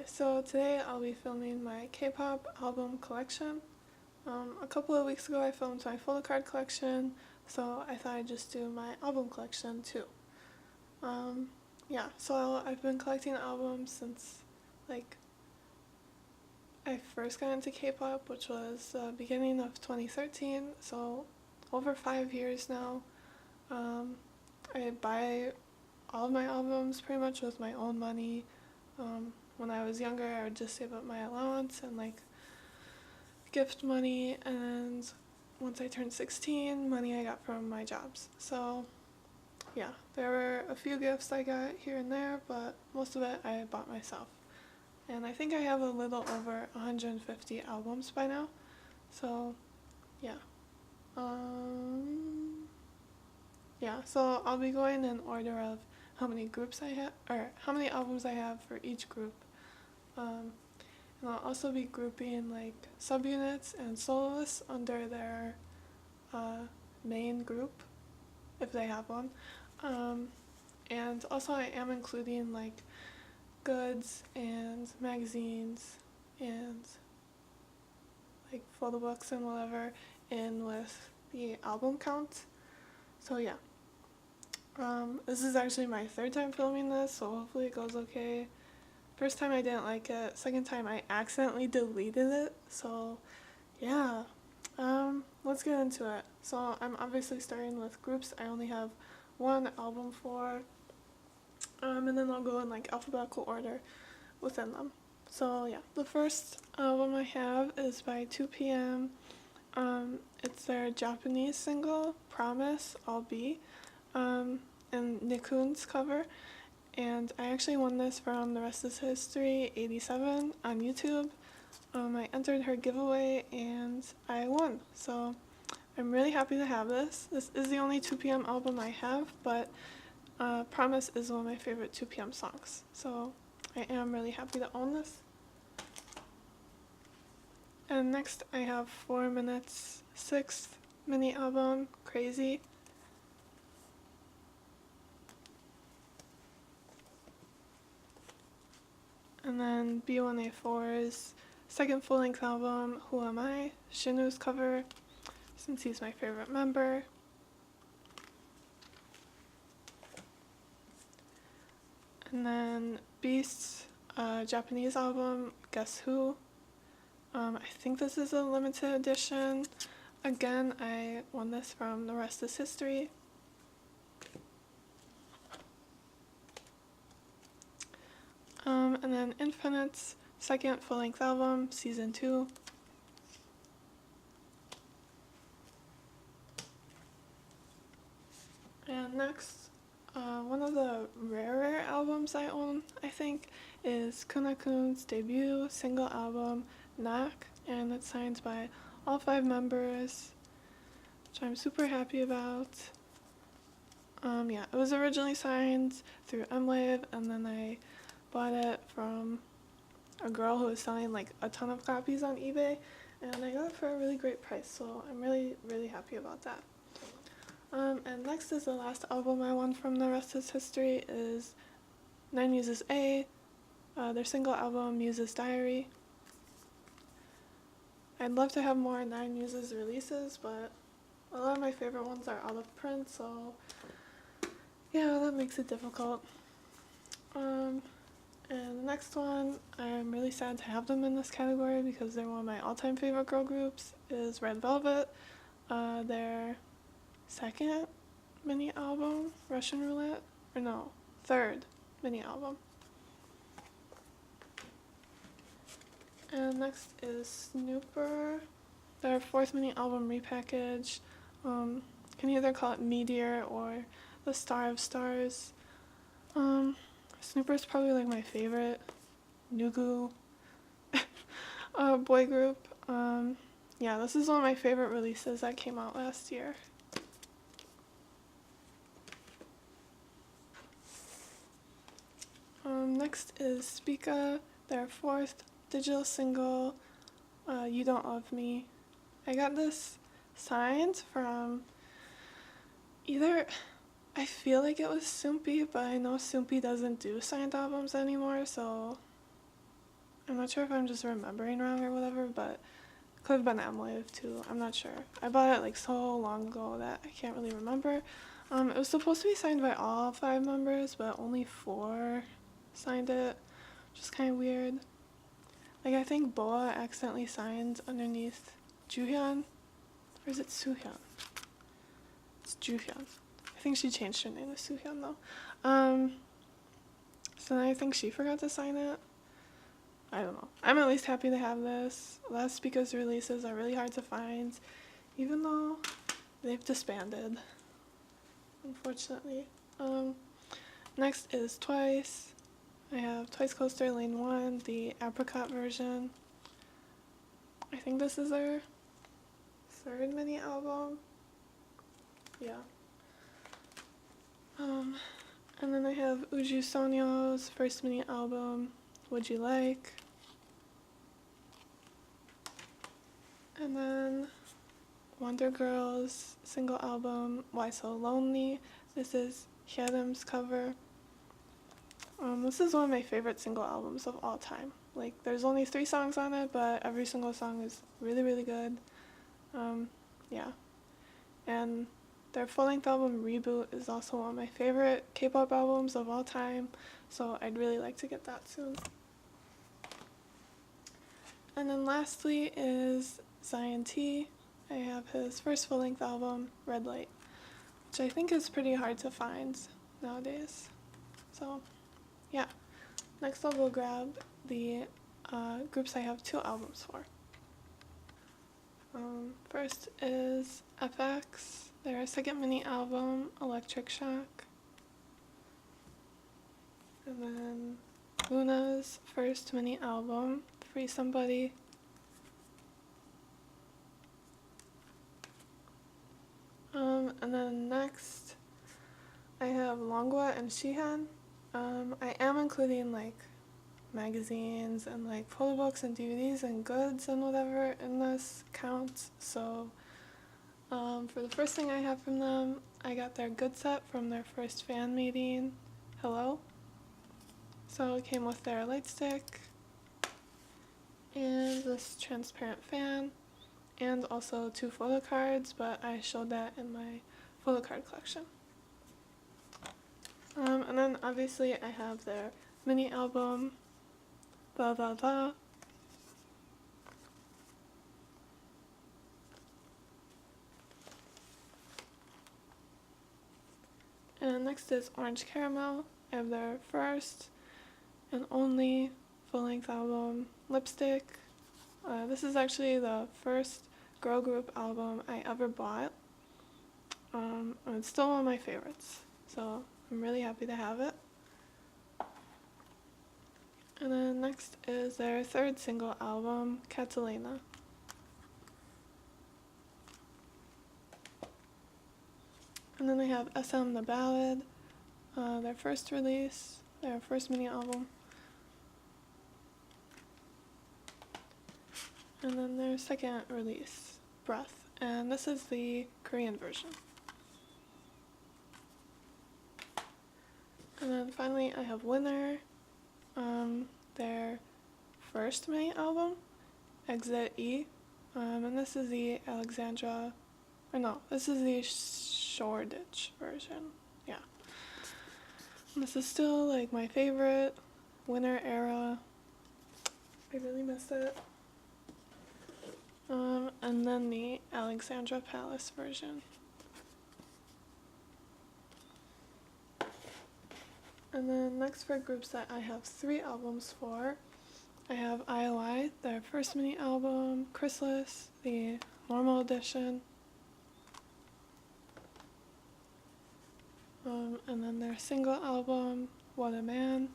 So today I'll be filming my K-pop album collection. A couple of weeks ago I filmed my photocard collection, so I thought I'd just do my album collection too. So I've been collecting albums since like I first got into K-pop, which was beginning of 2013, so over 5 years now. I buy all of my albums pretty much with my own money. When I was younger, I would just save up my allowance and like gift money, and once I turned 16, money I got from my jobs. So yeah, there were a few gifts I got here and there, but most of it I bought myself. And I think I have a little over 150 albums by now. So yeah. So I'll be going in order of how many groups I have, or how many albums I have for each group. And I'll also be grouping like subunits and soloists under their main group, if they have one. And also I am including like goods and magazines and like photo books and whatever in with the album count. So yeah. This is actually my third time filming this, so hopefully it goes okay. First time I didn't like it, second time I accidentally deleted it, so yeah. Let's get into it. So I'm obviously starting with groups I only have one album for, and then I'll go in like alphabetical order within them. So yeah, the first album I have is by 2PM. It's their Japanese single, Promise, I'll Be, and Nikun's cover. And I actually won this from The Rest Is History 87 on YouTube. I entered her giveaway and I won, so I'm really happy to have this. This is the only 2PM album I have, but Promise is one of my favorite 2PM songs, so I am really happy to own this. And next I have 4 Minutes 6th mini album, Crazy. And then B1A4's second full-length album, Who Am I? Shinu's cover, since he's my favorite member. And then Beast's Japanese album, Guess Who? I think this is a limited edition. Again, I won this from The Rest Is History. And then Infinite's second full-length album, Season 2. And next, one of the rarer albums I own, I think, is Kuna-kun's debut single album, Knock, and it's signed by all 5 members, which I'm super happy about. It was originally signed through MWave, and then I bought it from a girl who was selling like a ton of copies on eBay, and I got it for a really great price, so I'm really happy about that. And next is the last album I won from The Rest Is History, is 9 Muses A, their single album Muses Diary. I'd love to have more 9 Muses releases, but a lot of my favorite ones are out of print, so yeah, that makes it difficult. And the next one, I'm really sad to have them in this category because they're one of my all-time favorite girl groups, is Red Velvet. Their second mini album, Russian Roulette, or no, third mini album. And next is Snooper, their 4th mini album repackage. Can either call it Meteor or the Star of Stars. Snooper's probably like my favorite Nugu boy group. This is one of my favorite releases that came out last year. Next is Spica, their 4th digital single, You Don't Love Me. I got this signed from either, I feel like it was Soompi, but I know Soompi doesn't do signed albums anymore, so I'm not sure if I'm just remembering wrong or whatever, but could have been M-Wave too. I'm not sure. I bought it like so long ago that I can't really remember. It was supposed to be signed by all 5 members, but only 4 signed it, which is kind of weird. Like, I think Boa accidentally signed underneath Joohyun, or is it Soohyun? It's Joohyun. I think she changed her name to Soohyun though. So then I think she forgot to sign it. I don't know. I'm at least happy to have this. Last Speaker's releases are really hard to find, even though they've disbanded, unfortunately. Next is Twice. I have Twice Coaster Lane 1, the apricot version. I think this is their 3rd mini album. Yeah. And then I have Uju Sonyo's first mini album, Would You Like? And then Wonder Girls' single album, Why So Lonely. This is Hyerem's cover. This is one of my favorite single albums of all time. Like, there's only 3 songs on it, but every single song is really, really good. Yeah. And their full-length album, Reboot, is also one of my favorite K-pop albums of all time, so I'd really like to get that soon. And then lastly is Zion T. I have his first full-length album, Red Light, which I think is pretty hard to find nowadays. So, yeah. Next I'll go grab the groups I have 2 albums for. First is FX, their 2nd mini album, Electric Shock. And then Luna's first mini album, Free Somebody. And then next I have Longwa and Shihan. I am including like magazines and like photo books and DVDs and goods and whatever in this count. So for the first thing I have from them, I got their good set from their first fan meeting, Hello. So it came with their light stick and this transparent fan and also 2 photo cards, but I showed that in my photo card collection. And then obviously I have their mini album, Blah Blah Blah. And next is Orange Caramel. I have their first and only full-length album, Lipstick. This is actually the first girl group album I ever bought. And it's still one of my favorites, so I'm really happy to have it. And then next is their 3rd single album, Catalina. And then I have SM The Ballad, their first release, their first mini album. And then their 2nd release, Breath, and this is the Korean version. And then finally I have Winner, their first mini album, Exit E, and this is the this is the Shoreditch version, yeah. And this is still like my favorite Winner era. I really miss it. And then the Alexandra Palace version. And then next for groups that I have 3 albums for, I have IOI, their first mini album, Chrysalis, the normal edition. And then their single album, What a Man,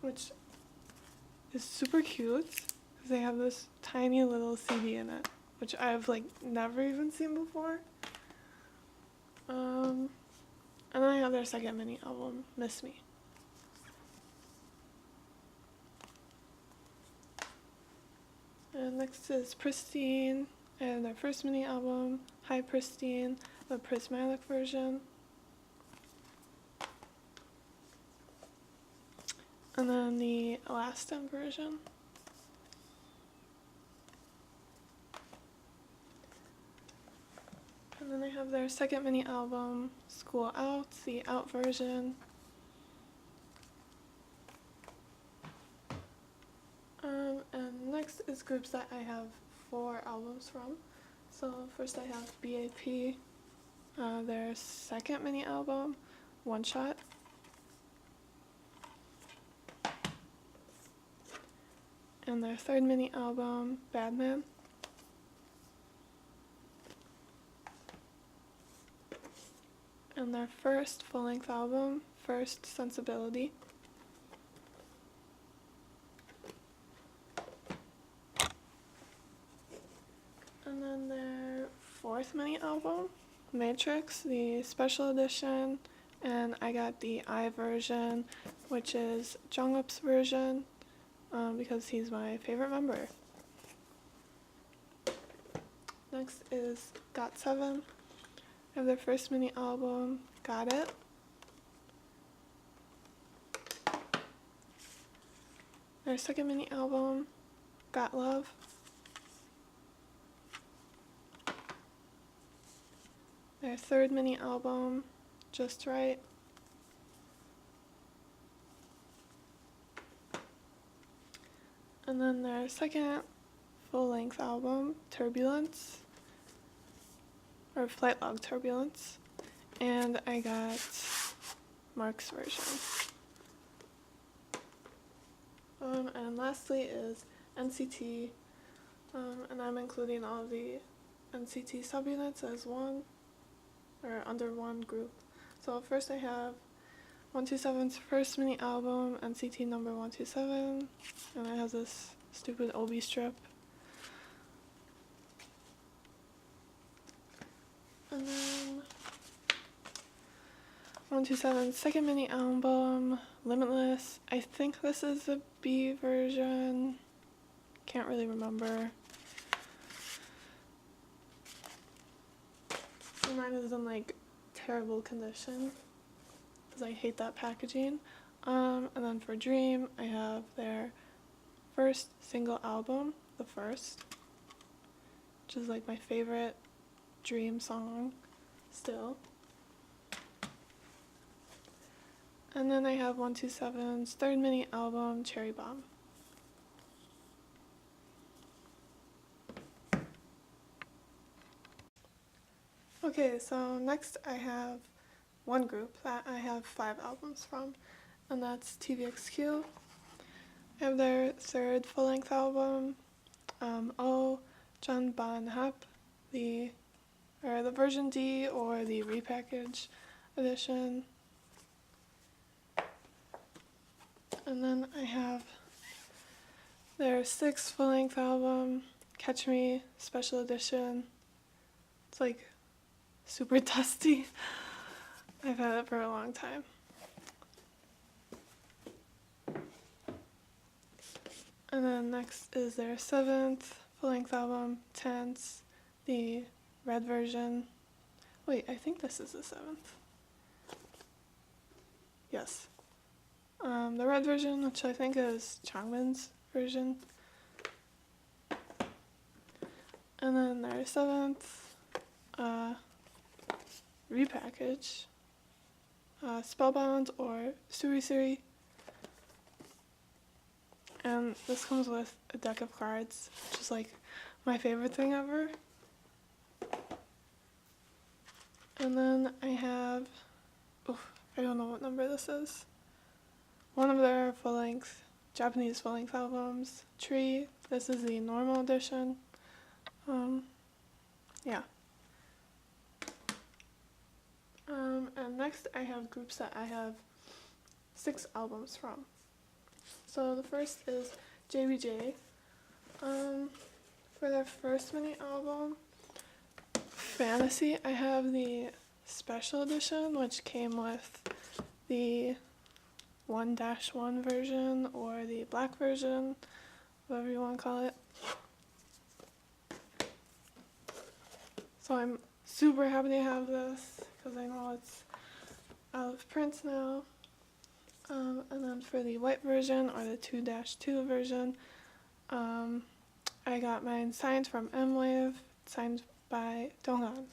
which is super cute because they have this tiny little CD in it, which I've like never even seen before. And then I have their 2nd mini album, Miss Me. And next is Pristine, and their first mini album, Hi Pristine, the prismatic version. and then the elastin version. And then they have their second mini album, School Out, the Out version. And next is groups that I have 4 albums from. So first I have BAP, their second mini album, One Shot. And their third mini album, Bad Man. And their first full-length album, First Sensibility. And then their fourth mini album, Matrix, the special edition, and I got the I version, which is Jungkook's version, because he's my favorite member. Next is GOT7. I have their first mini album, Got It. Their second mini album, Got Love. Their third mini album, Just Right. And then their second full-length album, Turbulence, or Flight Log Turbulence, and I got Mark's version. And lastly is NCT, and I'm including all of the NCT subunits as one, or under one group. So first I have 127's first mini album, NCT number 127, and it has this stupid Obi strip. And then 127's second mini album, Limitless. I think this is the B version. Can't really remember. Mine is in like terrible condition because I hate that packaging. And then for Dream, I have their first single album, The First, which is like my favorite Dream song still. And then I have 127's third mini album, Cherry Bomb. Okay, so next I have one group that I have 5 albums from, and that's TVXQ. I have their third full-length album, Oh John Bon Hap, the version D or the repackaged edition. And then I have their 6th full-length album, Catch Me Special Edition. It's like super dusty. I've had it for a long time. And then next is their 7th full-length album, Tense, the red version. Wait, I think this is the 7th. Yes. The red version, which I think is Changmin's version. And then their 7th repackage, Spellbound or Suri Suri. And this comes with a deck of cards, which is like my favorite thing ever. And then I have, I don't know what number this is, one of their full-length, Japanese full-length albums, Tree. This is the normal edition. Yeah. And next I have groups that I have 6 albums from. So the first is JBJ. For their first mini album, Fantasy, I have the special edition, which came with the 1-1 version or the black version, whatever you want to call it. So I'm super happy to have this because I know it's out of print now. And then for the white version, or the 2-2 version, I got mine signed from M-Wave, signed by Donghan.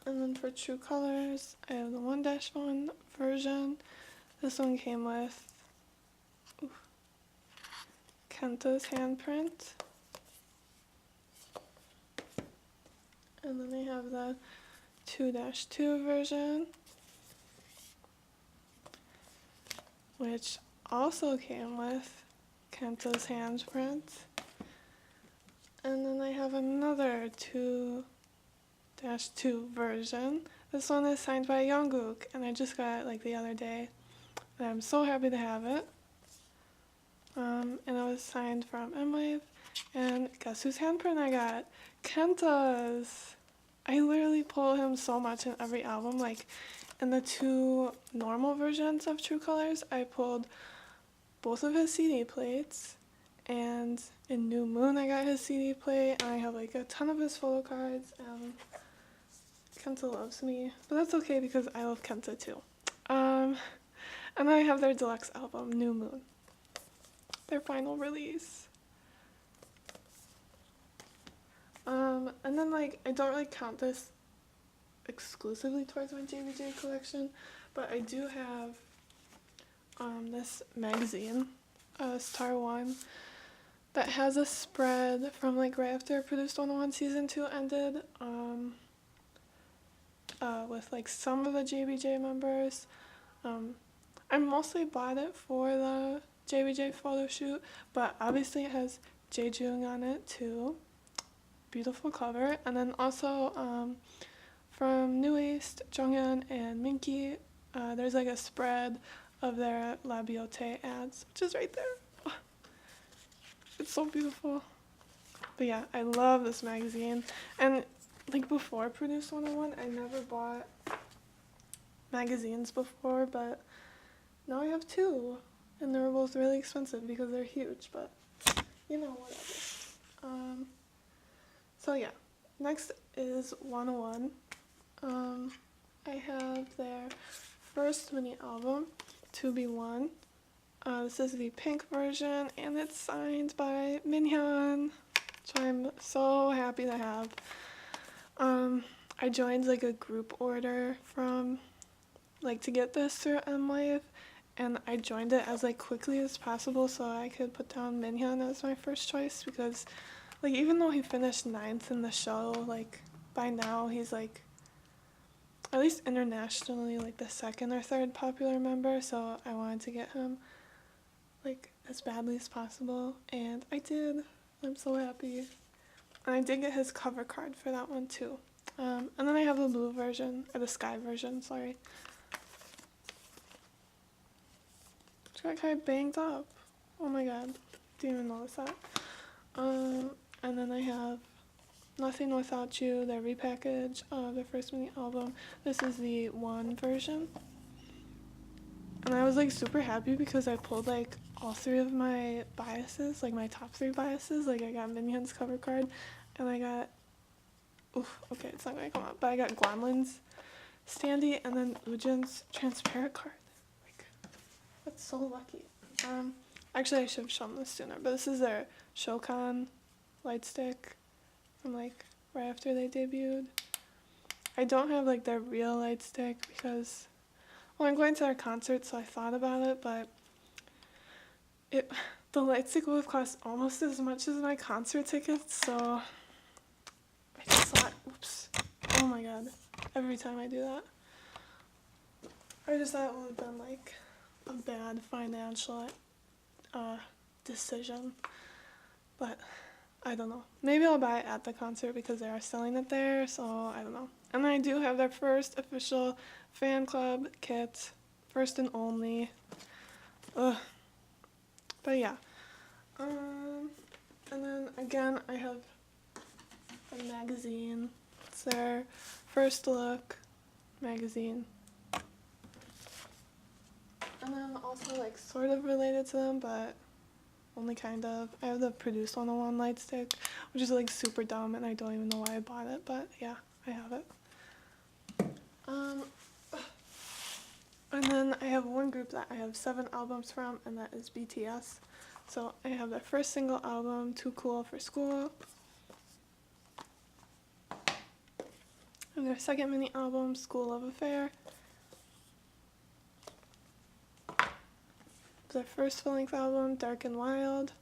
And then for True Colors, I have the 1-1 version. This one came with Kenta's handprint. And then I have the 2-2 version, which also came with Kenta's handprint. And then I have another 2-2 version. This one is signed by Jungkook, and I just got it like the other day. And I'm so happy to have it. And it was signed from M-Wave. And guess whose handprint I got? Kenta's! I literally pull him so much in every album. Like, in the 2 normal versions of True Colors, I pulled both of his CD plates. And in New Moon, I got his CD plate. And I have like a ton of his photo cards. And Kenta loves me. But that's okay because I love Kenta too. And then I have their deluxe album, New Moon. Their final release. And then like, I don't really count this exclusively towards my JBJ collection, but I do have this magazine, Star One, that has a spread from like right after Produced 101 Season 2 ended, with like some of the JBJ members. I mostly bought it for the JBJ photo shoot, but obviously it has Jaejung on it too. Beautiful cover. And then also from New East, Jonghyun and Minky, there's like a spread of their La Beauté ads, which is right there. It's so beautiful. But yeah, I love this magazine. And like before Produced 101, I never bought magazines before, but now I have 2. And they're both really expensive because they're huge, but you know, whatever. So yeah, next is 101. I have their first mini album, 2B1. This is the pink version, and it's signed by Minhyun, which I'm so happy to have. I joined like a group order from, like, to get this through M-Wave, and I joined it as like quickly as possible so I could put down Minhyun as my first choice, because like even though he finished 9th in the show, like by now he's like at least internationally like the 2nd or 3rd popular member, so I wanted to get him like as badly as possible, and I did. I'm so happy. And I did get his cover card for that one too. And then I have the blue version, or the sky version, sorry. Which got kind of banged up. Oh my god, didn't even notice that. And then I have Nothing Without You, their repackage of their first mini album. This is the 1 version. And I was like super happy because I pulled like all 3 of my biases, like my top 3 biases. Like I got Minhyun's cover card, and I got, okay, it's not gonna come out, but I got Guanlin's standee, and then Woojin's transparent card. Like, that's so lucky. Actually I should have shown this sooner, but this is their Shokan light stick from like right after they debuted. I don't have like their real light stick because, well, I'm going to their concert, so I thought about it, but the light stick would have cost almost as much as my concert tickets, so I just thought, oops, oh my god, every time I do that. I just thought it would have been like a bad financial decision, but I don't know. Maybe I'll buy it at the concert because they are selling it there, so I don't know. And I do have their first official fan club kit, first and only. Ugh. But yeah. And then again, I have a magazine. It's their first look magazine. And then also like sort of related to them, but only kind of. I have the Produced 101 light stick, which is like super dumb and I don't even know why I bought it, but yeah, I have it. And then I have one group that I have 7 albums from, and that is BTS. So I have their first single album, Too Cool for School. And their second mini album, School Love Affair. Their first full-length album, Dark and Wild.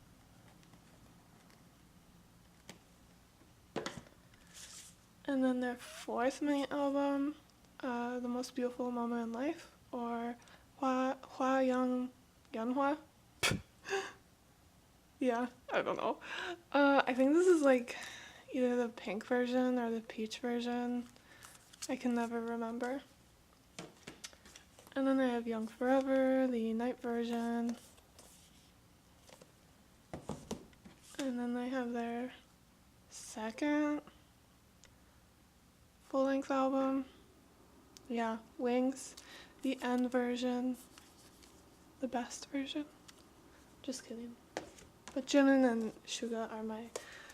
And then their fourth mini album, The Most Beautiful Moment in Life, or Hwa Young Yeonhwa. Yeah, I don't know. I think this is like either the pink version or the peach version. I can never remember. And then I have Young Forever, the night version. And then I have their second full-length album. Yeah, Wings, the end version, the best version. Just kidding. But Jimin and Suga are my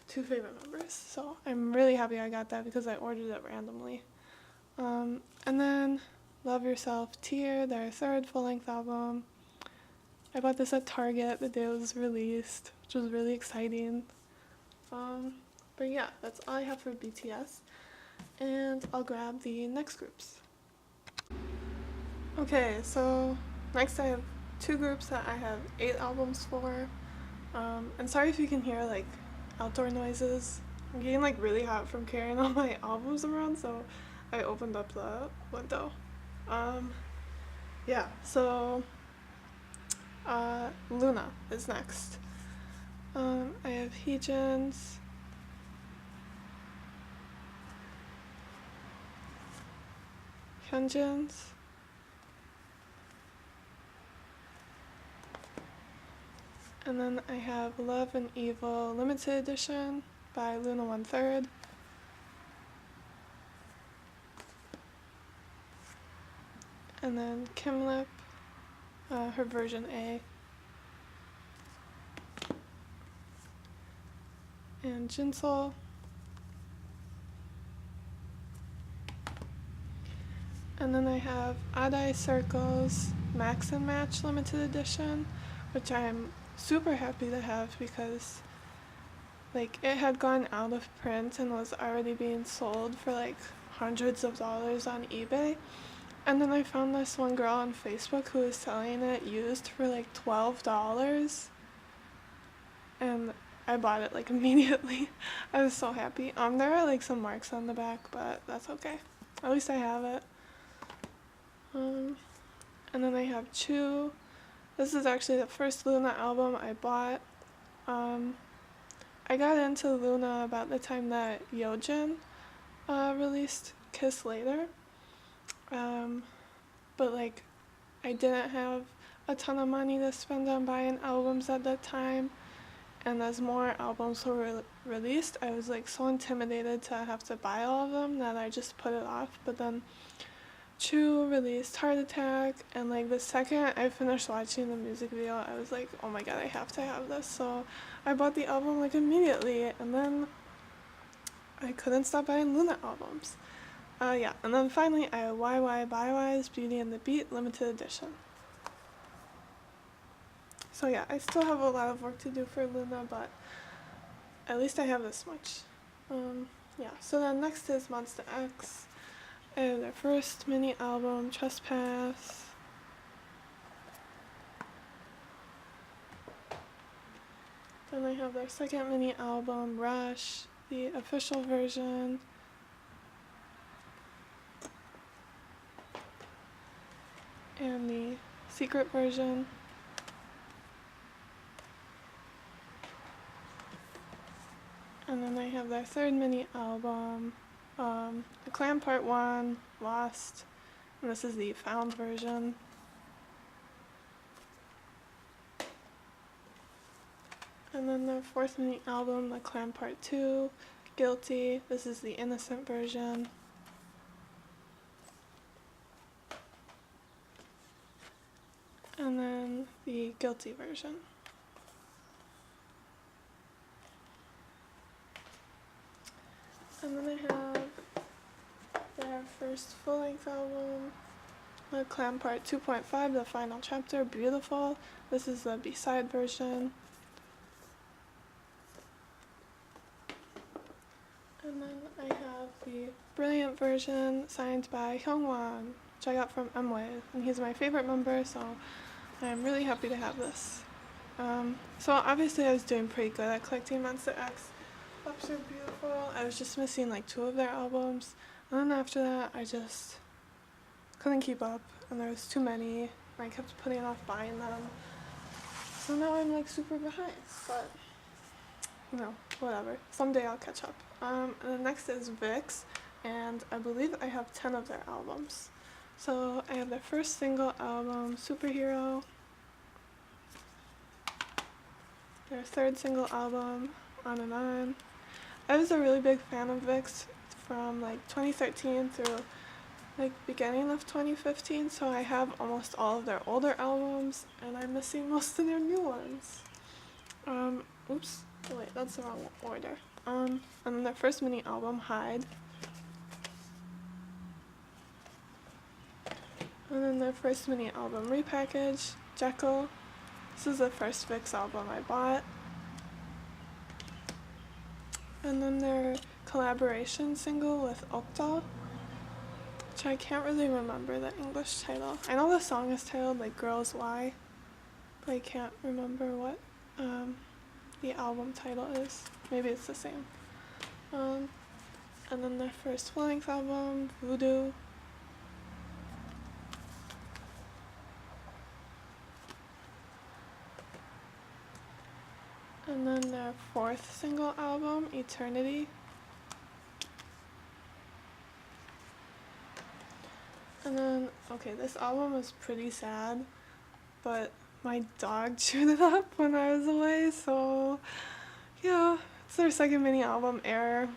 2 favorite members, so I'm really happy I got that because I ordered it randomly. And then Love Yourself Tear, their third full-length album. I bought this at Target the day it was released, which was really exciting. But yeah, that's all I have for BTS. And I'll grab the next groups. Okay, so next I have 2 groups that I have 8 albums for. And sorry if you can hear like outdoor noises. I'm getting like really hot from carrying all my albums around, so I opened up the window. Yeah, so Luna is next. I have Heejin's, Hyunjin's, and then I have Love and Evil Limited Edition by Luna 1/3. And then Kim Lip, her version A. And Jinsol. And then I have Adai Circles Max and Match Limited Edition, which I'm super happy to have because like it had gone out of print and was already being sold for like hundreds of dollars on eBay. And then I found this one girl on Facebook who was selling it used for like $12. And I bought it like immediately. I was so happy. There are like some marks on the back, but that's okay. At least I have it. And then I have Chu. This is actually the first Luna album I bought. I got into Luna about the time that Yeojin released Kiss Later. But like I didn't have a ton of money to spend on buying albums at that time, and as more albums were released, I was like so intimidated to have to buy all of them that I just put it off. But then Chu released Heart Attack, and like the second I finished watching the music video, I was like, oh my god, I have to have this. So I bought the album like immediately, and then I couldn't stop buying Luna albums. Yeah, and then finally I have YY Bywise Beauty and the Beat Limited Edition. So yeah, I still have a lot of work to do for Luna, but at least I have this much. Yeah, so then next is Monsta X. I have their first mini album, Trespass. Then I have their second mini album, Rush, the official version. And the secret version. And then I have their third mini album, The Clan Part 1, Lost, and this is the found version. And then the fourth mini album, The Clan Part 2, Guilty, this is the innocent version. And then the Guilty version. And then I have their first full-length album. The Clam Part 2.5, the final chapter, beautiful. This is the B-side version. And then I have the Brilliant version signed by Hyungwon, which I got from Mwave, and he's my favorite member, so I'm really happy to have this. So obviously I was doing pretty good at collecting Monster X. Ups are beautiful. I was just missing like 2 of their albums, and then after that I just couldn't keep up, and there was too many, and I kept putting off buying them. So now I'm like super behind, but you know, whatever. Someday I'll catch up. And the next is VIX, and I believe I have 10 of their albums. So I have their first single album, Superhero, their third single album, On and On. I was a really big fan of VIX from like 2013 through like beginning of 2015, so I have almost all of their older albums, and I'm missing most of their new ones. Oops, oh wait, that's the wrong order. And then their first mini album, Hide. And then their first mini album, Repackage, Jekyll. This is the first VIX album I bought. And then their collaboration single with Okta, which I can't really remember the English title. I know the song is titled like Girls Why, but I can't remember what the album title is. Maybe it's the same. And then their first full-length album, Voodoo. And then their fourth single album, Eternity. And then, okay, this album was pretty sad, but my dog chewed it up when I was away, so yeah, it's their second mini album, Air,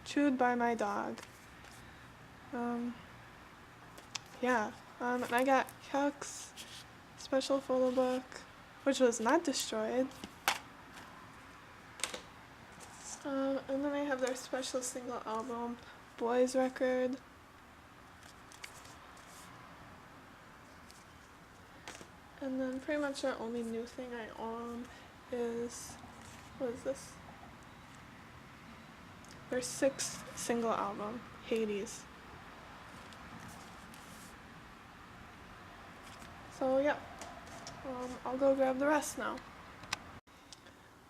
chewed by my dog. Yeah, and I got Hyuk's special photo book, which was not destroyed. And then I have their special single album, Boys Record. And then pretty much the only new thing I own is, what is this? Their 6th single album, Hades. So yeah, I'll go grab the rest now.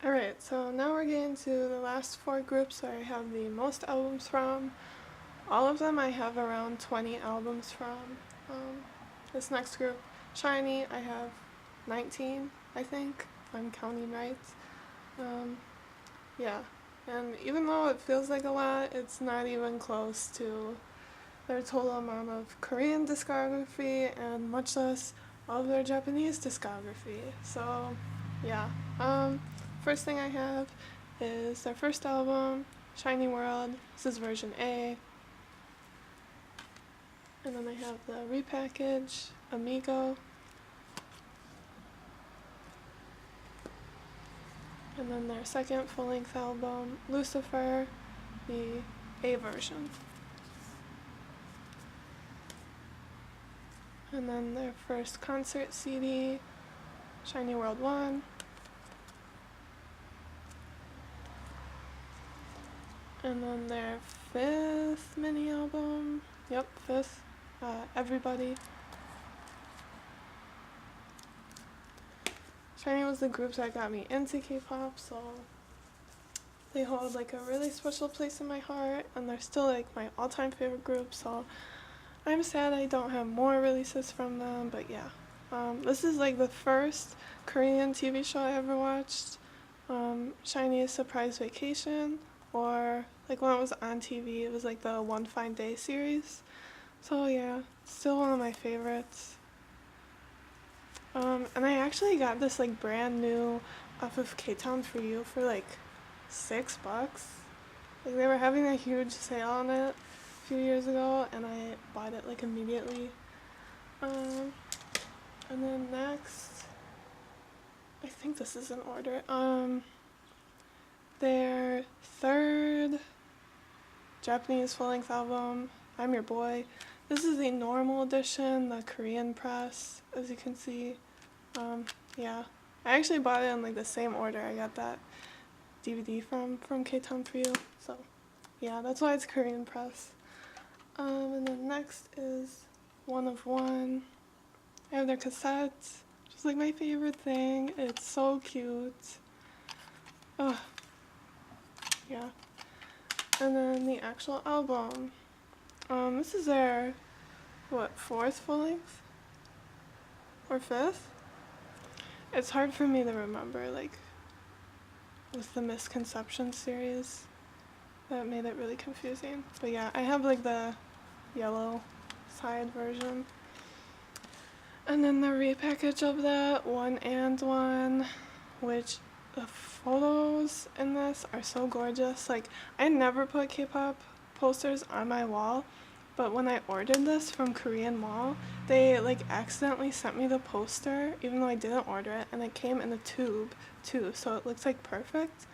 Alright, so now we're getting to the last 4 groups where I have the most albums from. All of them I have around 20 albums from. This next group, Shiny, I have 19, I think, if I'm counting right. Yeah, and even though it feels like a lot, it's not even close to their total amount of Korean discography, and much less all of their Japanese discography. So yeah, first thing I have is their first album, Shiny World. This is version A. And then I have the repackage, Amigo. And then their second full-length album, Lucifer, the A version. And then their first concert CD, Shiny World 1. And then their 5th mini album, yep, 5th, Everybody. Shiny was the group that got me into K-pop, so they hold like a really special place in my heart, and they're still like my all-time favorite group, so I'm sad I don't have more releases from them, but yeah. This is like the first Korean TV show I ever watched, Shiny's Surprise Vacation, or like when it was on TV, it was like the One Fine Day series. So yeah, still one of my favorites. And I actually got this like brand new off of K-Town For You for like $6. Like they were having a huge sale on it a few years ago, and I bought it like immediately. And then next, I think this is in order. Their 3rd Japanese full-length album, I'm Your Boy. This is the normal edition, the Korean press, as you can see. Yeah, I actually bought it in like the same order I got that DVD from K-Town for You. So yeah, that's why it's Korean press. And then next is One of One. I have their cassettes, just like my favorite thing. It's so cute. Ugh. Yeah. And then the actual album. This is their, what, 4th full length? Or 5th? It's hard for me to remember, like, with the Misconception series. That made it really confusing. But yeah, I have like the yellow side version. And then the repackage of that, One and One, which the photos in this are so gorgeous. Like, I never put K-pop posters on my wall, but when I ordered this from Korean Mall, they like accidentally sent me the poster, even though I didn't order it, and it came in a tube too, so it looks like perfect.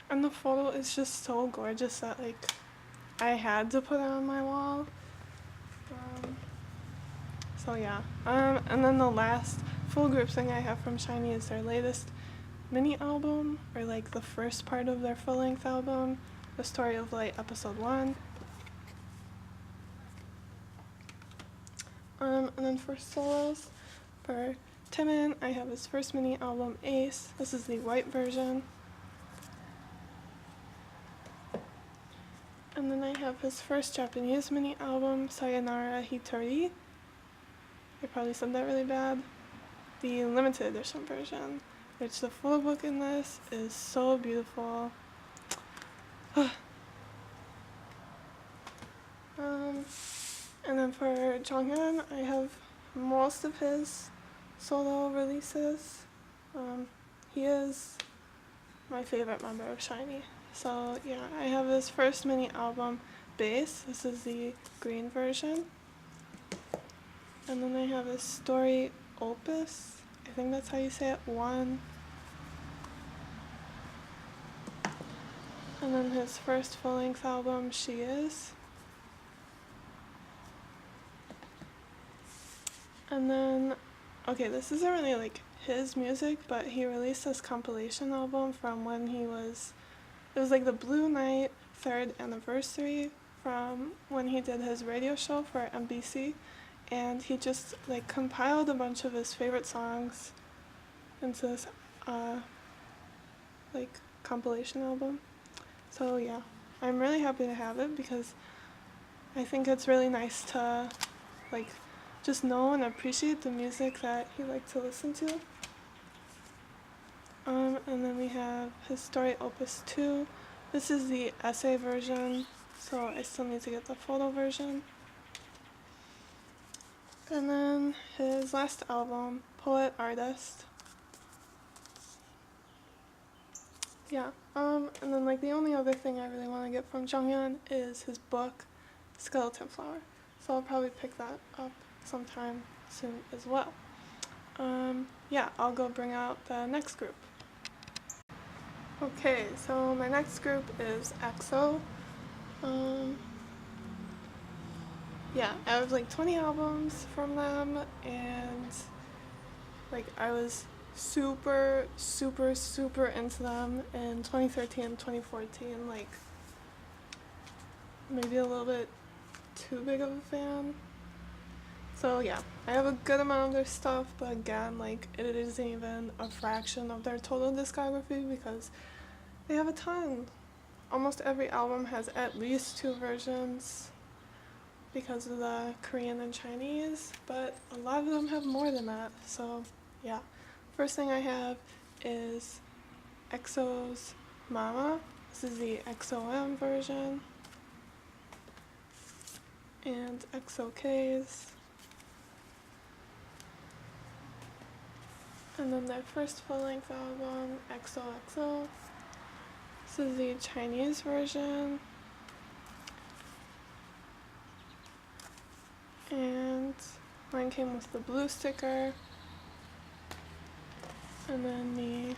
And the photo is just so gorgeous that like I had to put it on my wall. So yeah. And then the last full group thing I have from SHINee is their latest mini album, or like the first part of their full-length album, The Story of Light Episode 1. And then for solos, for Taemin, I have his first mini album, Ace. This is the white version. And then I have his first Japanese mini album, Sayonara Hitori. I probably said that really bad. The limited edition version, which the photo book in this is so beautiful. And then for Jonghyun, I have most of his solo releases. He is my favorite member of SHINee. So yeah, I have his first mini album, Base. This is the green version. And then I have his story opus. I think that's how you say it, 1. And then his first full-length album, She Is. And then, okay, this isn't really like his music, but he released this compilation album from when it was like the Blue Night 3rd anniversary from when he did his radio show for MBC, and he just like compiled a bunch of his favorite songs into this like compilation album. So yeah, I'm really happy to have it because I think it's really nice to like just know and appreciate the music that he liked to listen to. And then we have his story opus 2. This is the essay version, so I still need to get the photo version. And then his last album, Poet Artist. Yeah, and then like the only other thing I really want to get from Jonghyun is his book, Skeleton Flower. So I'll probably pick that up sometime soon as well. Yeah, I'll go bring out the next group. Okay, so my next group is EXO. Yeah, I have like 20 albums from them, and like I was super into them in 2013 and 2014, like maybe a little bit too big of a fan. So yeah, I have a good amount of their stuff, but again, like it isn't even a fraction of their total discography because they have a ton. Almost every album has at least 2 versions because of the Korean and Chinese, but a lot of them have more than that. So yeah, first thing I have is EXO's Mama. This is the XOM version, and EXO-K's. And then their first full-length album, XOXO. This is the Chinese version. And mine came with the blue sticker. And then the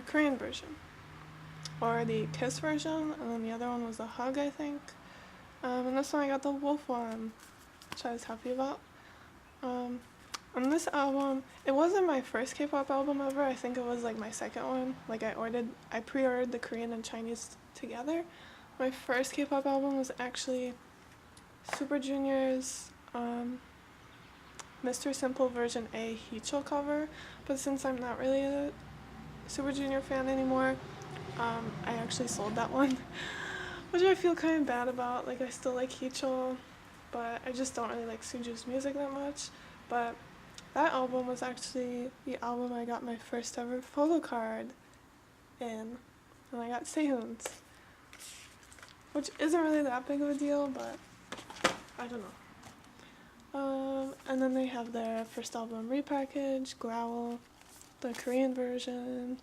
Korean version. Or the Kiss version, and then the other one was a Hug, I think. And this one I got the wolf one, which I was happy about. On this album, it wasn't my first K-pop album ever. I think it was like my second one. Like I pre-ordered the Korean and Chinese together. My first K-pop album was actually Super Junior's Mr. Simple version A Hicho cover. But since I'm not really a Super Junior fan anymore, I actually sold that one, which I feel kind of bad about. Like I still like Hicho, but I just don't really like Suju's music that much. But that album was actually the album I got my first ever photocard in, and I got Sehun's, which isn't really that big of a deal, but I don't know. And then they have their first album repackaged, Growl, the Korean version,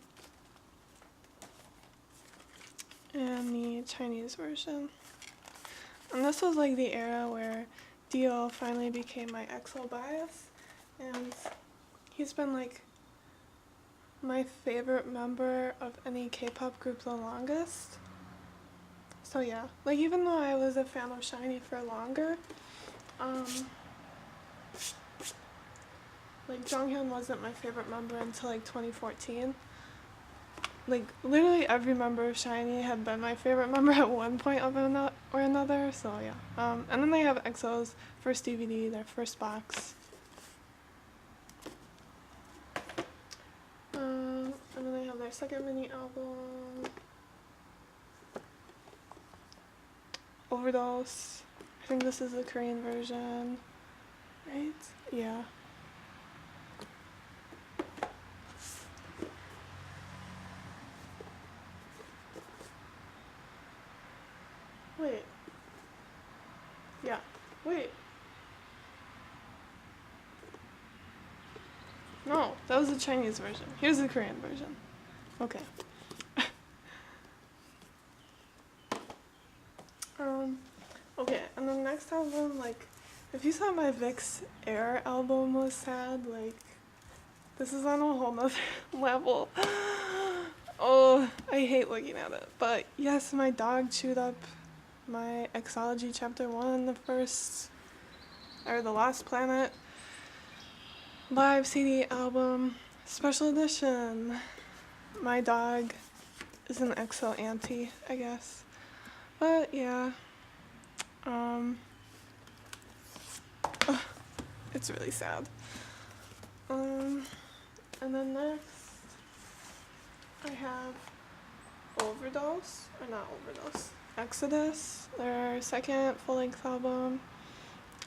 and the Chinese version. And this was like the era where Dio finally became my EXO bias, and he's been like my favorite member of any K-pop group the longest. So yeah, like even though I was a fan of SHINee for longer, like Jonghyun wasn't my favorite member until like 2014. Like literally every member of SHINee had been my favorite member at one point or another. So yeah, and then they have EXO's first DVD, their first box. And then they have their second mini album, Overdose. I think this is the Korean version, right? Yeah. Wait. Yeah. Wait. No, that was the Chinese version. Here's the Korean version. Okay. Okay, and the next album, like, if you thought my Vic's Air album was sad, like, this is on a whole nother level. Oh, I hate looking at it. But yes, my dog chewed up my Exology Chapter 1, the Lost Planet live CD album, special edition. My dog is an EXO auntie, I guess. But yeah, it's really sad. And then next, I have Exodus, their second full-length album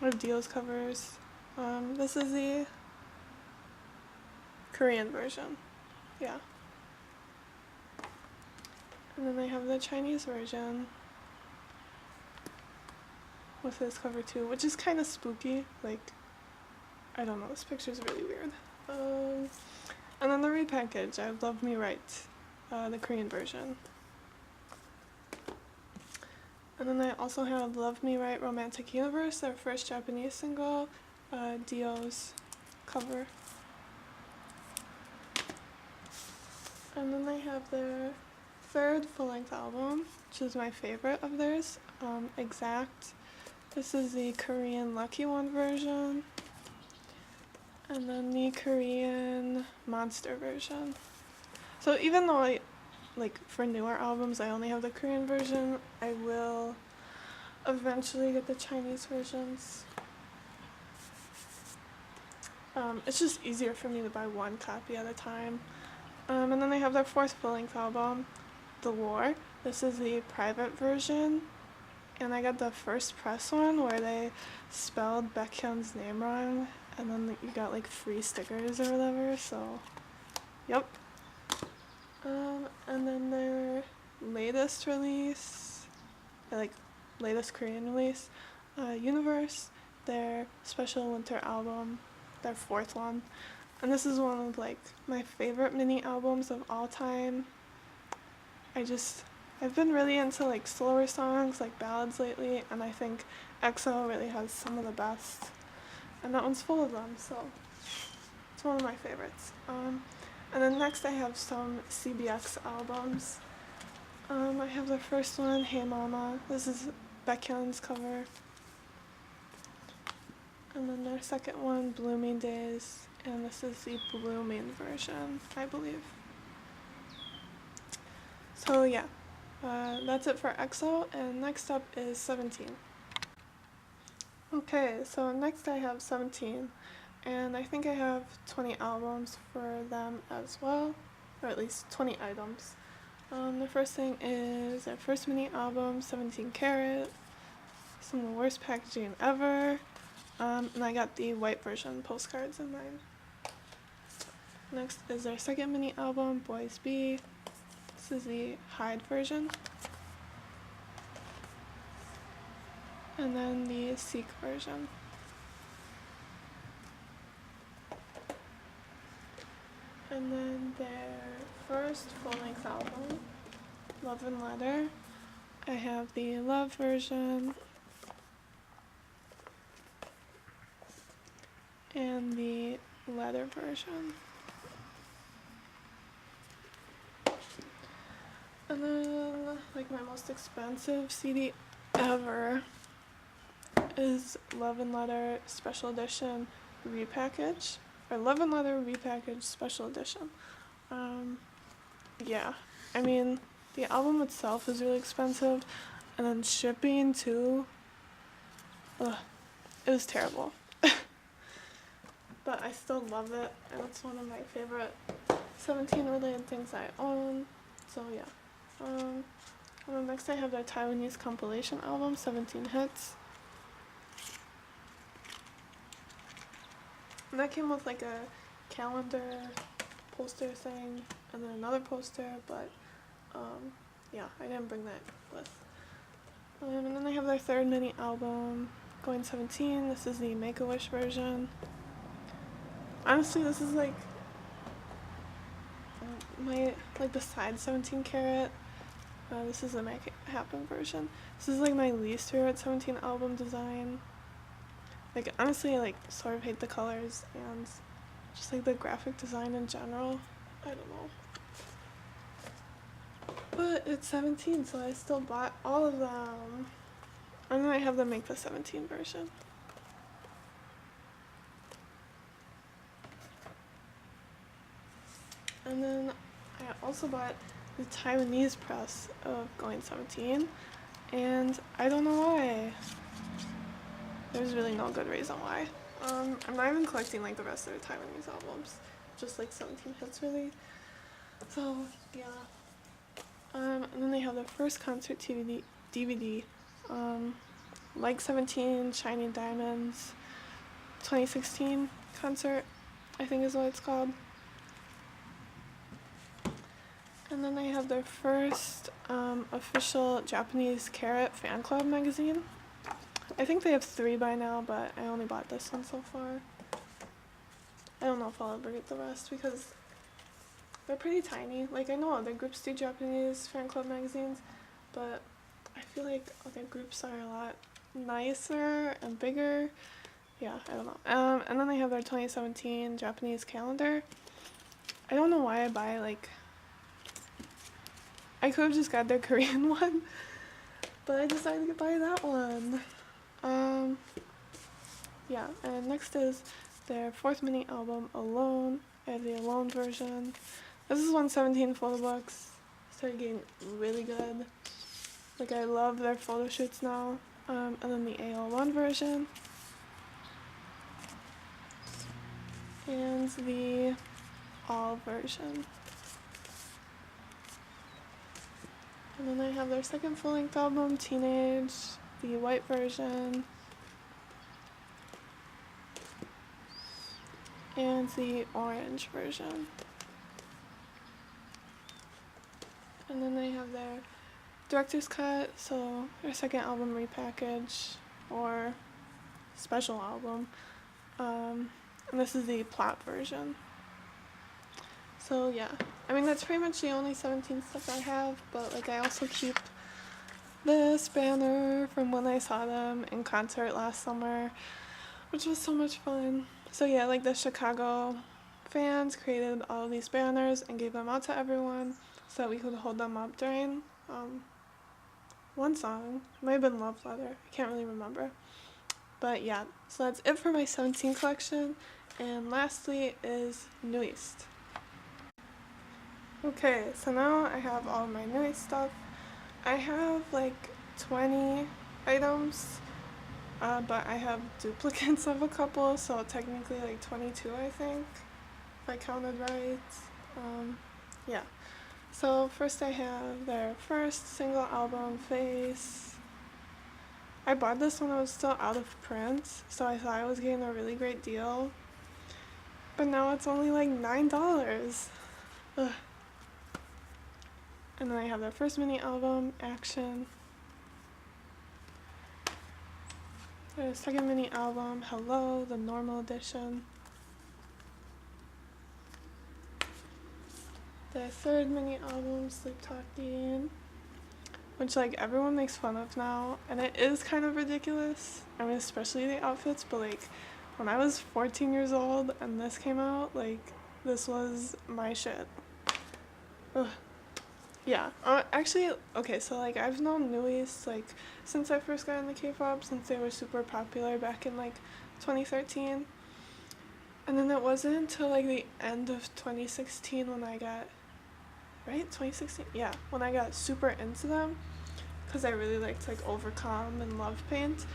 of Dio's covers. This is the Korean version, yeah. And then they have the Chinese version with this cover too, which is kind of spooky. Like, I don't know, this picture's really weird. And then the repackage, I Love Me Right, the Korean version. And then I also have Love Me Right Romantic Universe, their first Japanese single, Dio's cover. And then they have their third full-length album, which is my favorite of theirs, Exact. This is the Korean Lucky One version. And then the Korean Monster version. So even though for newer albums I only have the Korean version, I will eventually get the Chinese versions. It's just easier for me to buy one copy at a time. And then they have their fourth full-length album, The War. This is the private version, and I got the first press one where they spelled Baekhyun's name wrong, and then you got like free stickers or whatever, so yep. And then their latest release, latest Korean release, Universe, their special winter album, their fourth one. And this is one of my favorite mini albums of all time. I've been really into slower songs, ballads lately, and I think EXO really has some of the best. And that one's full of them, so it's one of my favorites. And then next I have some CBX albums. I have the first one, Hey Mama. This is Baekhyun's cover. And then their second one, Blooming Days, and this is the Blooming version, I believe. So yeah, that's it for EXO, and next up is 17. Okay, so next I have 17, and I think I have 20 albums for them as well, or at least 20 items. The first thing is their first mini album, 17 Carat, some of the worst packaging ever, and I got the white version postcards in mine. Next is their second mini album, Boys B. This is the hide version. And then the Seek version. And then their first full-length album, Love and Letter. I have the Love version and the Letter version. And then, like, my most expensive CD ever is Love and Letter Special Edition Repackage, or Love and Letter Repackage Special Edition. Yeah, I mean, the album itself is really expensive, and then shipping too, it was terrible. But I still love it, and it's one of my favorite 17 related things I own, so yeah. And then next I have their Taiwanese compilation album, 17 Hits. And that came with like a calendar poster thing, and then another poster, but yeah, I didn't bring that with. And then I have their third mini album, Going 17. This is the Make-A-Wish version. Honestly, this is like my, like, besides 17 Carat, this is the Make It Happen version. This is like my least favorite 17 album design. Like, honestly, I like sort of hate the colors and just like the graphic design in general. I don't know. But it's 17, so I still bought all of them. And then I have the Make the 17 version. And then I also bought the Taiwanese press of Going 17, and I don't know why. There's really no good reason why. I'm not even collecting like the rest of the Taiwanese albums, just like 17 Hits really. So yeah. And then they have the first concert DVD, like 17 Shining Diamonds 2016 concert, I think is what it's called. And then they have their first official Japanese Carat fan club magazine. I think they have 3 by now, but I only bought this one so far. I don't know if I'll ever get the rest because they're pretty tiny. Like, I know other groups do Japanese fan club magazines, but I feel like other groups are a lot nicer and bigger. Yeah, I don't know. And then they have their 2017 Japanese calendar. I don't know why I buy, like, I could have just got their Korean one, but I decided to buy that one. Yeah, and next is their 4th mini album, Alone. I have the Alone version. This is when 17 photo books started getting really good. Like, I love their photo shoots now. And then the AL1 version. And the All version. And then I have their second full-length album, Teenage, the white version, and the orange version. And then they have their director's cut, so their second album repackage, or special album. And this is the plot version. So yeah, I mean, that's pretty much the only 17 stuff I have, but like, I also keep this banner from when I saw them in concert last summer, which was so much fun. So yeah, like, the Chicago fans created all of these banners and gave them out to everyone so that we could hold them up during one song. It might have been Love Letter. I can't really remember. But yeah, so that's it for my 17 collection. And lastly is New East. Okay, so now I have all my New East stuff. I have like 20 items, but I have duplicates of a couple, so technically like 22 I think, if I counted right. Yeah. So first I have their first single album, Face. I bought this when it was still out of print, so I thought I was getting a really great deal. But now it's only like $9. Ugh. And then I have their first mini album, Action. Their second mini album, Hello, the normal edition. Their third mini album, Sleep Talking, which like everyone makes fun of now, and it is kind of ridiculous. I mean, especially the outfits, but like when I was 14 years old and this came out, like this was my shit. Ugh. Yeah, actually, okay, so like I've known New East like since I first got into K-pop, since they were super popular back in like 2013, and then it wasn't until like the end of 2016 when I got, right, 2016, yeah, when I got super into them, because I really liked like Overcome and Love Paint,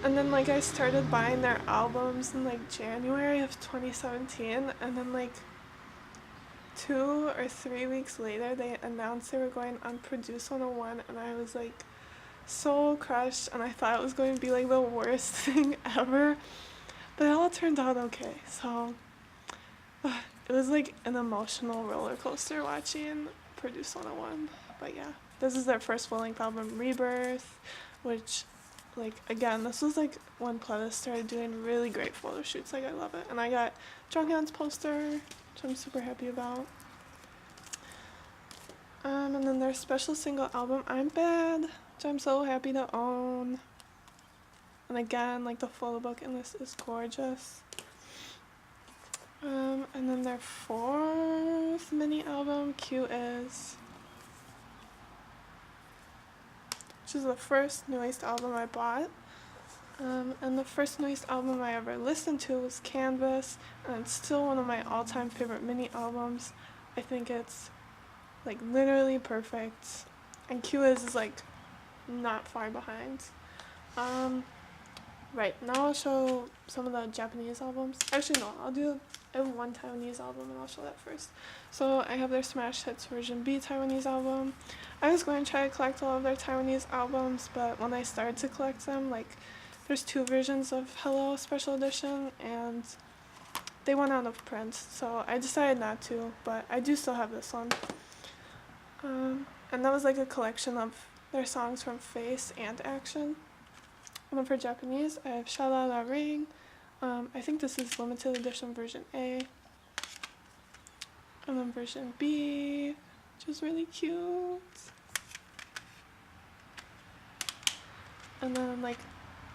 and then like I started buying their albums in like January of 2017, and then like 2 or 3 weeks later they announced they were going on Produce 101, and I was like so crushed, and I thought it was going to be like the worst thing ever, but it all turned out okay. So it was like an emotional roller coaster watching Produce 101. But yeah, this is their first full-length album, Rebirth, which like again, this was like when Pledis started doing really great photo shoots. Like I love it, and I got Jungkook's poster, which I'm super happy about. And then their special single album, I'm Bad, which I'm so happy to own. And again, like the photo book in this is gorgeous. And then their fourth mini album, Q Is, which is the first New East album I bought. And the first New East album I ever listened to was Canvas, and it's still one of my all-time favorite mini albums. I think it's like literally perfect, and Q is like not far behind. Right, now I'll show some of the Japanese albums. Actually no, I have one Taiwanese album, and I'll show that first. So I have their Smash Hits Version B Taiwanese album. I was going to try to collect all of their Taiwanese albums, but when I started to collect them, like there's 2 versions of Hello Special Edition, and they went out of print, so I decided not to, but I do still have this one. And that was like a collection of their songs from Face and Action. And then for Japanese, I have Sha La La Ring. I think this is limited edition version A. And then version B, which is really cute. And then like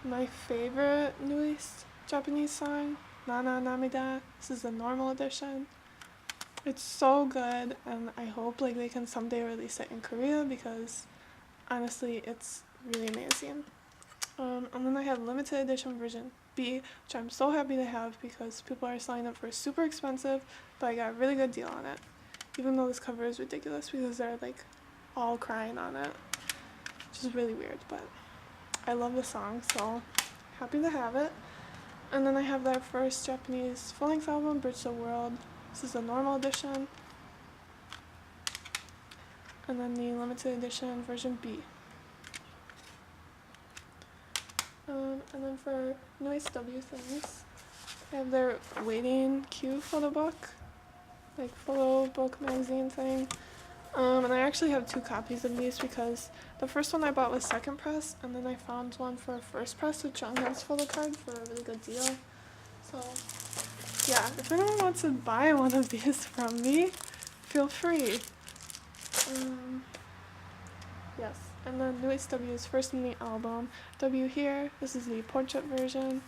my favorite newest Japanese song, Nana Namida. This is the normal edition. It's so good, and I hope like they can someday release it in Korea, because honestly it's really amazing. And then I have limited edition version B, which I'm so happy to have because people are selling it for super expensive, but I got a really good deal on it, even though this cover is ridiculous because they're like all crying on it, which is really weird, but I love the song, so happy to have it. And then I have their first Japanese full-length album, Bridge the World. This is the normal edition. And then the limited edition version B. And then for nice W things, I have their Waiting Q photo book, like photo book magazine thing. And I actually have 2 copies of these because the first one I bought was second press, and then I found one for first press with Jungkook's photo card for a really good deal. So yeah, if anyone wants to buy one of these from me, feel free. Yes, and then New Age W's first mini album, W Here. This is the portrait version.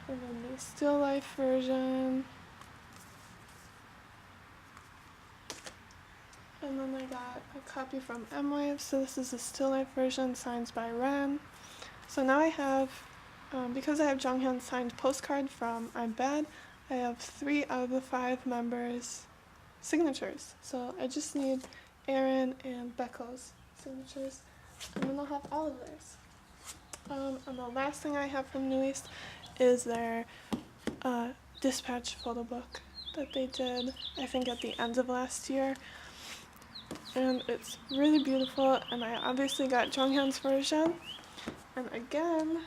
And then the still life version. And then I got a copy from M-Wave, so this is a still life version signed by Ren. So now I have, because I have Jonghyun's signed postcard from I'm Bad, I have 3 out of the 5 members' signatures. So I just need Aaron and Becco's signatures, and then I'll have all of theirs. And the last thing I have from New East is their dispatch photo book that they did, I think, at the end of last year. And it's really beautiful, and I obviously got Jonghyun's version. And again,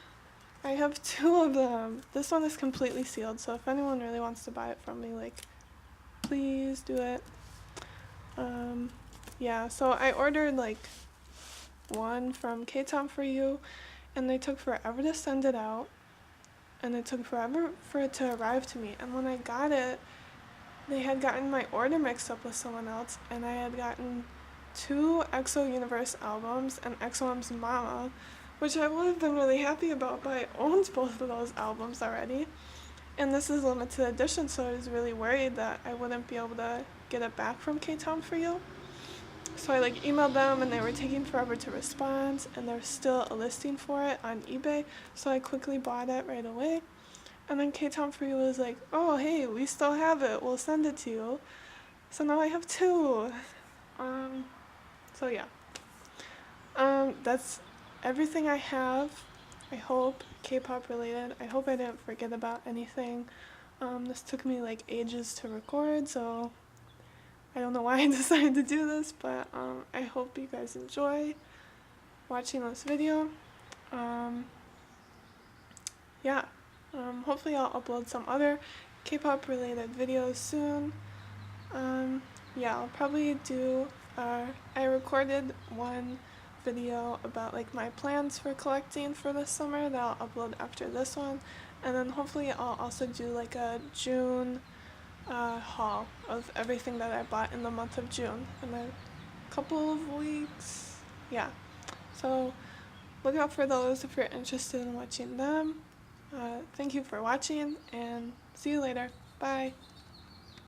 I have 2 of them. This one is completely sealed, so if anyone really wants to buy it from me, like, please do it. Yeah, so I ordered like one from Kpop for You, and they took forever to send it out, and it took forever for it to arrive to me. And when I got it, they had gotten my order mixed up with someone else, and I had gotten 2 EXO Universe albums and EXO-M's Mama, which I would have been really happy about, but I owned both of those albums already. And this is limited edition, so I was really worried that I wouldn't be able to get it back from Kpop for You. So I like emailed them, and they were taking forever to respond, and there's still a listing for it on eBay, so I quickly bought it right away. And then Kpop for You was like, oh hey, we still have it, we'll send it to you. So now I have 2. So yeah. That's everything I have. I hope K-pop related. I hope I didn't forget about anything. This took me like ages to record, so I don't know why I decided to do this, but I hope you guys enjoy watching this video. Yeah, hopefully I'll upload some other K-pop related videos soon. Yeah, I'll probably do, I recorded one video about like my plans for collecting for this summer that I'll upload after this one, and then hopefully I'll also do like a June haul of everything that I bought in the month of June in a couple of weeks. Yeah, so look out for those if you're interested in watching them. Thank you for watching, and see you later. Bye.